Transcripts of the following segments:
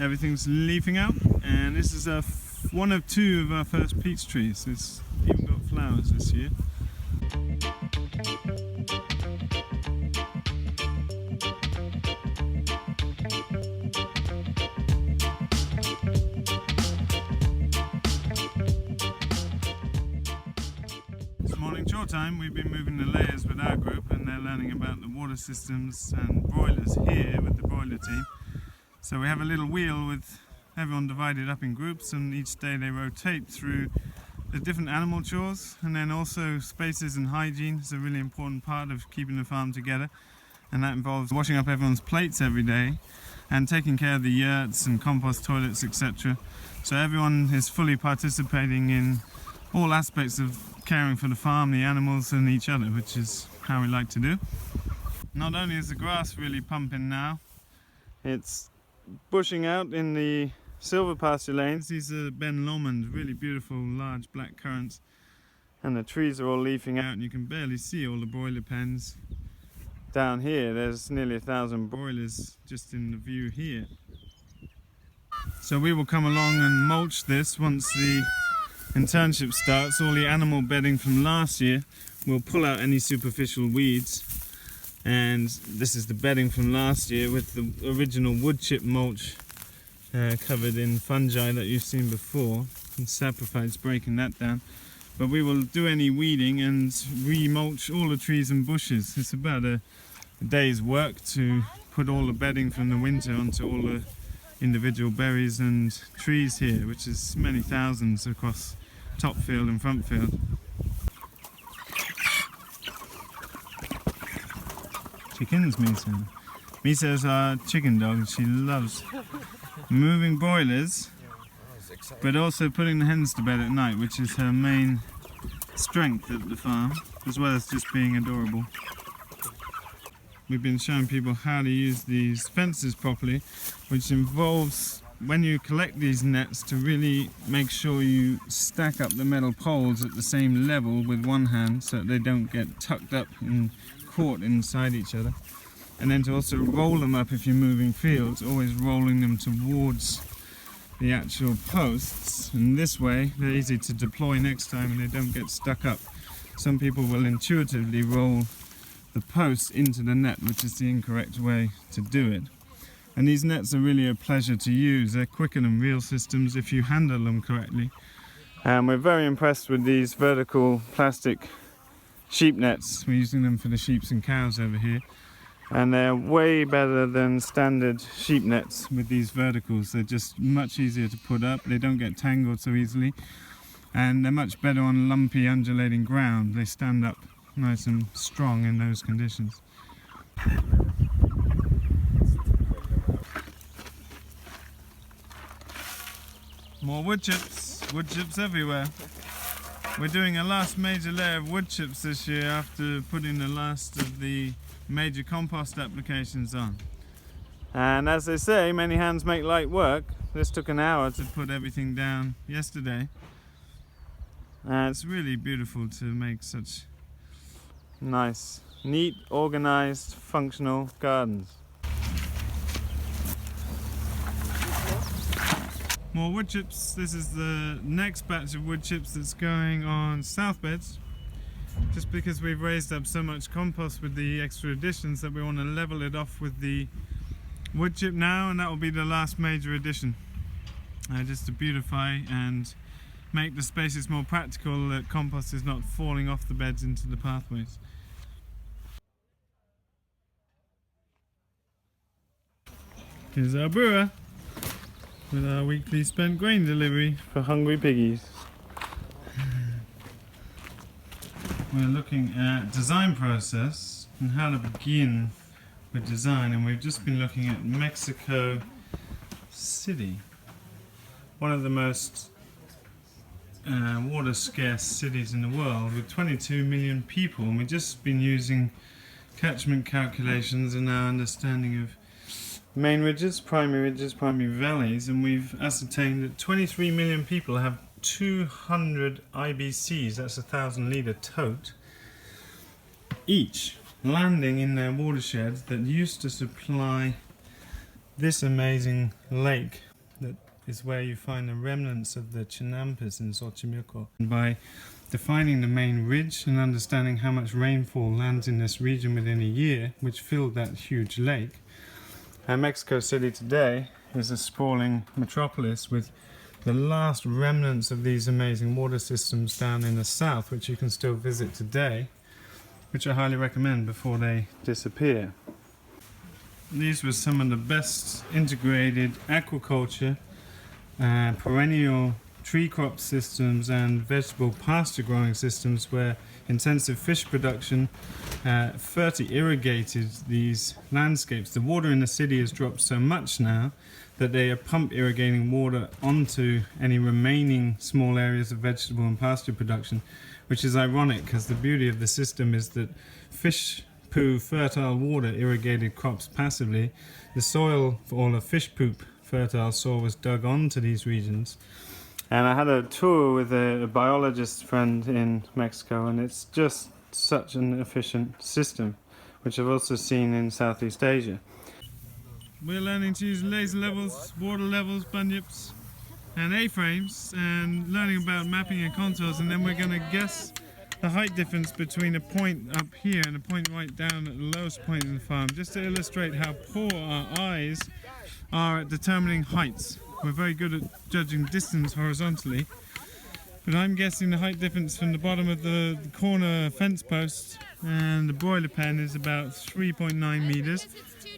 Everything's leafing out, and this is one of two of our first peach trees. It's even got flowers this year. It's morning chore time. We've been moving the layers with our group, and they're learning about the water systems and broilers here with the broiler team. So we have a little wheel with everyone divided up in groups, and each day they rotate through the different animal chores, and then also spaces and hygiene is a really important part of keeping the farm together, and that involves washing up everyone's plates every day and taking care of the yurts and compost toilets, etc. So everyone is fully participating in all aspects of caring for the farm, the animals and each other, which is how we like to do. Not only is the grass really pumping now, it's bushing out in the silver pasture lanes. These are Ben Lomond, really beautiful large black currants, and the trees are all leafing out, and you can barely see all the broiler pens. Down here there's nearly 1,000 broilers just in the view here. So we will come along and mulch this once the internship starts. All the animal bedding from last year, we'll pull out any superficial weeds. And this is the bedding from last year with the original wood chip mulch covered in fungi that you've seen before, and saprophytes breaking that down. But we will do any weeding and re-mulch all the trees and bushes. It's about a day's work to put all the bedding from the winter onto all the individual berries and trees here, which is many thousands across top field and front field. Chickens, Misa. Misa is our chicken dog. She loves moving broilers, but also putting the hens to bed at night, which is her main strength at the farm, as well as just being adorable. We've been showing people how to use these fences properly, which involves, when you collect these nets, to really make sure you stack up the metal poles at the same level with one hand so that they don't get tucked up and caught inside each other, and then to also roll them up if you're moving fields, always rolling them towards the actual posts, and this way they're easy to deploy next time and they don't get stuck up. Some people will intuitively roll the posts into the net, which is the incorrect way to do it. And these nets are really a pleasure to use. They're quicker than real systems if you handle them correctly. And we're very impressed with these vertical plastic sheep nets. We're using them for the sheep and cows over here, and they're way better than standard sheep nets with these verticals. They're just much easier to put up, they don't get tangled so easily, and they're much better on lumpy undulating ground. They stand up nice and strong in those conditions. More wood chips everywhere. We're doing a last major layer of wood chips this year after putting the last of the major compost applications on. And as they say, many hands make light work. This took an hour to put everything down yesterday. And it's really beautiful to make such nice, neat, organized, functional gardens. More wood chips. This is the next batch of wood chips that's going on south beds, just because we've raised up so much compost with the extra additions that we want to level it off with the wood chip now, and that will be the last major addition, just to beautify and make the spaces more practical, that compost is not falling off the beds into the pathways. Here's our brewer with our weekly spent grain delivery for hungry piggies. We're looking at design process and how to begin with design, and we've just been looking at Mexico City, one of the most water scarce cities in the world with 22 million people, and we've just been using catchment calculations and our understanding of main ridges, primary valleys, and we've ascertained that 23 million people have 200 IBCs, that's 1,000 litre tote, each landing in their watershed that used to supply this amazing lake is where you find the remnants of the Chinampas in Xochimilco. By defining the main ridge and understanding how much rainfall lands in this region within a year, which filled that huge lake. And Mexico City today is a sprawling metropolis with the last remnants of these amazing water systems down in the south, which you can still visit today, which I highly recommend before they disappear. These were some of the best integrated aquaculture, perennial tree crop systems and vegetable pasture growing systems where intensive fish production irrigated these landscapes. The water in the city has dropped so much now that they are pump irrigating water onto any remaining small areas of vegetable and pasture production, which is ironic because the beauty of the system is that fish poo fertile water irrigated crops passively. The soil for all the fish poop fertile soil was dug onto these regions. And I had a tour with a biologist friend in Mexico, and it's just such an efficient system, which I've also seen in Southeast Asia. We're learning to use laser levels, water levels, bunyips, and A-frames, and learning about mapping and contours, and then we're going to guess the height difference between a point up here and a point right down at the lowest point in the farm, just to illustrate how poor our eyes are at determining heights. We're very good at judging distance horizontally, but I'm guessing the height difference from the bottom of the corner fence post and the broiler pen is about 3.9 meters.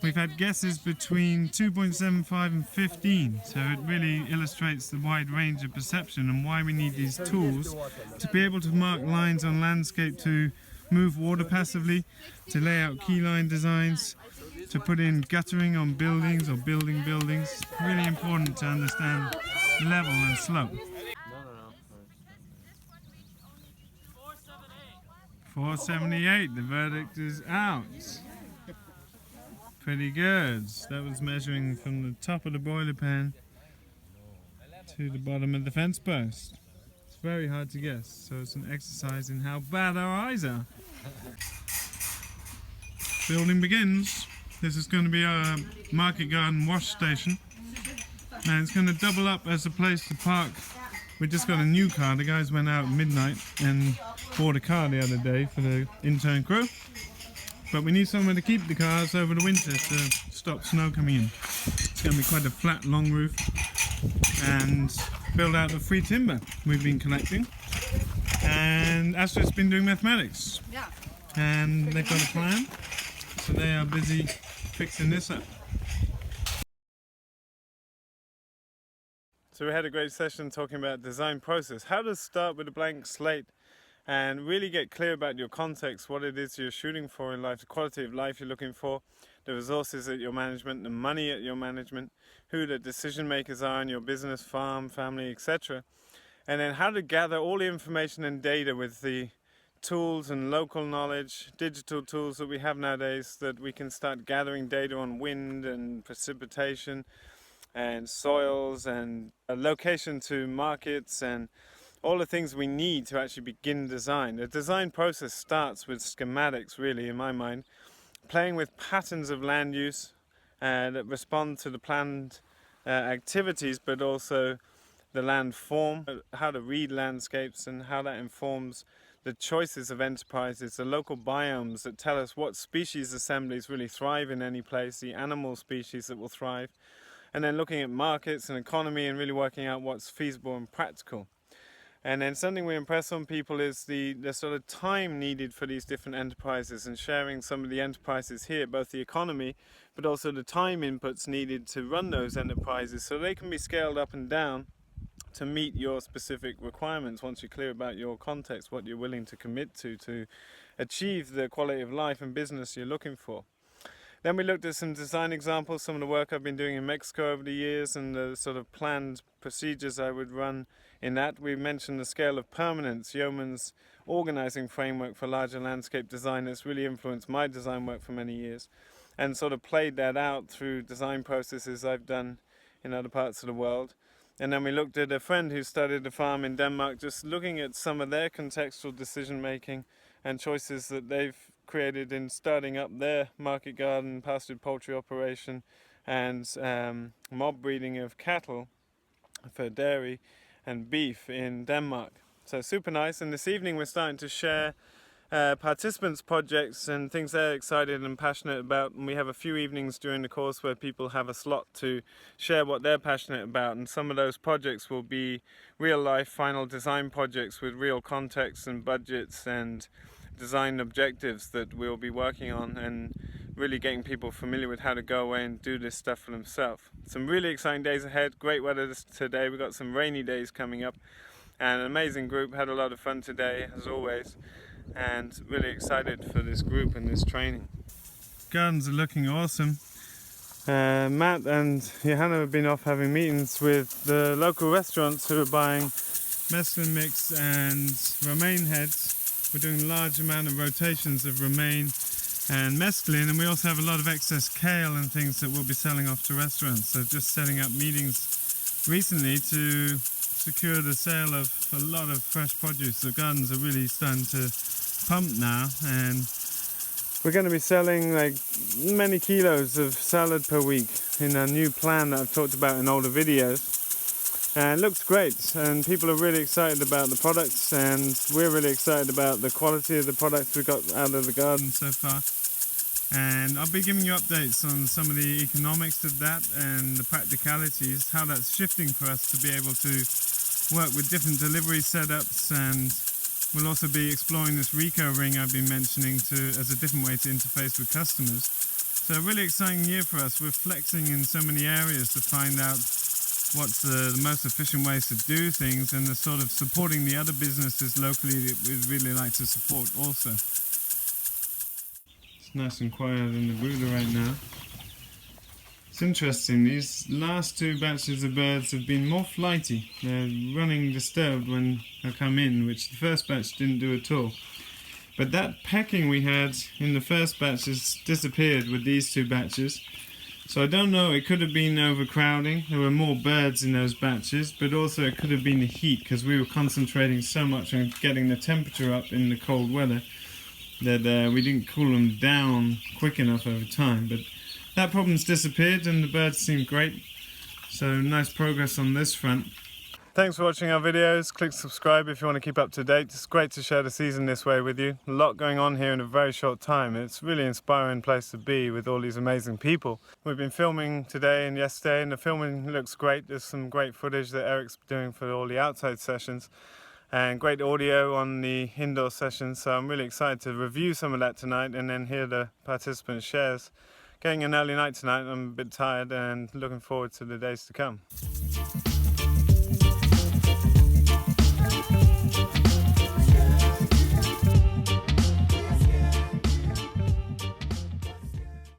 We've had guesses between 2.75 and 15, so it really illustrates the wide range of perception and why we need these tools to be able to mark lines on landscape, to move water passively, to lay out keyline designs, to put in guttering on buildings or building buildings. Really important to understand level and slope. 478, the verdict is out. Pretty good. That was measuring from the top of the boiler pan to the bottom of the fence post. It's very hard to guess, so it's an exercise in how bad our eyes are. Building begins. This is going to be our market garden wash station, and it's going to double up as a place to park. We just got a new car. The guys went out at midnight and bought a car the other day for the intern crew, but we need somewhere to keep the cars over the winter to stop snow coming in. It's going to be quite a flat long roof and build out the free timber we've been collecting. And Astrid's been doing mathematics, and they've got a plan, so they are busy fixing this up. So we had a great session talking about design process, how to start with a blank slate and really get clear about your context, what it is you're shooting for in life, the quality of life you're looking for, the resources at your management, the money at your management, who the decision makers are in your business, farm, family, etc. And then how to gather all the information and data with the tools and local knowledge, digital tools that we have nowadays, that we can start gathering data on wind and precipitation and soils and a location to markets and all the things we need to actually begin design. The design process starts with schematics, really, in my mind, playing with patterns of land use that respond to the planned activities, but also the land form, how to read landscapes and how that informs the choices of enterprises, the local biomes that tell us what species assemblies really thrive in any place, the animal species that will thrive, and then looking at markets and economy and really working out what's feasible and practical. And then something we impress on people is the sort of time needed for these different enterprises, and sharing some of the enterprises here, both the economy but also the time inputs needed to run those enterprises, so they can be scaled up and down to meet your specific requirements once you're clear about your context, what you're willing to commit to achieve the quality of life and business you're looking for. Then we looked at some design examples, some of the work I've been doing in Mexico over the years and the sort of planned procedures I would run in that. We mentioned the scale of permanence, Yeoman's organizing framework for larger landscape design that's really influenced my design work for many years, and sort of played that out through design processes I've done in other parts of the world. And then we looked at a friend who studied a farm in Denmark, just looking at some of their contextual decision making and choices that they've created in starting up their market garden, pastured poultry operation and mob breeding of cattle for dairy and beef in Denmark. So super nice, and this evening we're starting to share participants' projects and things they're excited and passionate about, and we have a few evenings during the course where people have a slot to share what they're passionate about, and some of those projects will be real life final design projects with real context and budgets and design objectives that we'll be working on, and really getting people familiar with how to go away and do this stuff for themselves. Some really exciting days ahead, great weather today, we've got some rainy days coming up, and an amazing group, had a lot of fun today as always, and really excited for this group and this training. Gardens are looking awesome. Matt and Johanna have been off having meetings with the local restaurants who are buying mesclun mix and romaine heads. We're doing a large amount of rotations of romaine and mesclun, and we also have a lot of excess kale and things that we'll be selling off to restaurants. So just setting up meetings recently to secure the sale of a lot of fresh produce. The gardens are really starting to pump now, and we're going to be selling like many kilos of salad per week in a new plan that I've talked about in older videos, and it looks great, and people are really excited about the products, and we're really excited about the quality of the products we got out of the garden so far. And I'll be giving you updates on some of the economics of that and the practicalities, how that's shifting for us to be able to work with different delivery setups, and we'll also be exploring this Rico ring I've been mentioning as a different way to interface with customers. So a really exciting year for us. We're flexing in so many areas to find out what's the most efficient ways to do things, and the sort of supporting the other businesses locally that we'd really like to support also. It's nice and quiet in the brooder right now. It's interesting, these last two batches of birds have been more flighty. They're running disturbed when I come in, which the first batch didn't do at all. But that pecking we had in the first batch has disappeared with these two batches. So I don't know, it could have been overcrowding. There were more birds in those batches, but also it could have been the heat, because we were concentrating so much on getting the temperature up in the cold weather that we didn't cool them down quick enough over time. But that problem's disappeared and the birds seem great, so nice progress on this front. Thanks for watching our videos. Click subscribe if you want to keep up to date. It's great to share the season this way with you. A lot going on here in a very short time. It's a really inspiring place to be with all these amazing people. We've been filming today and yesterday, and the filming looks great. There's some great footage that Eric's doing for all the outside sessions, and great audio on the indoor sessions, so I'm really excited to review some of that tonight and then hear the participant shares. Getting an early night tonight, I'm a bit tired and looking forward to the days to come.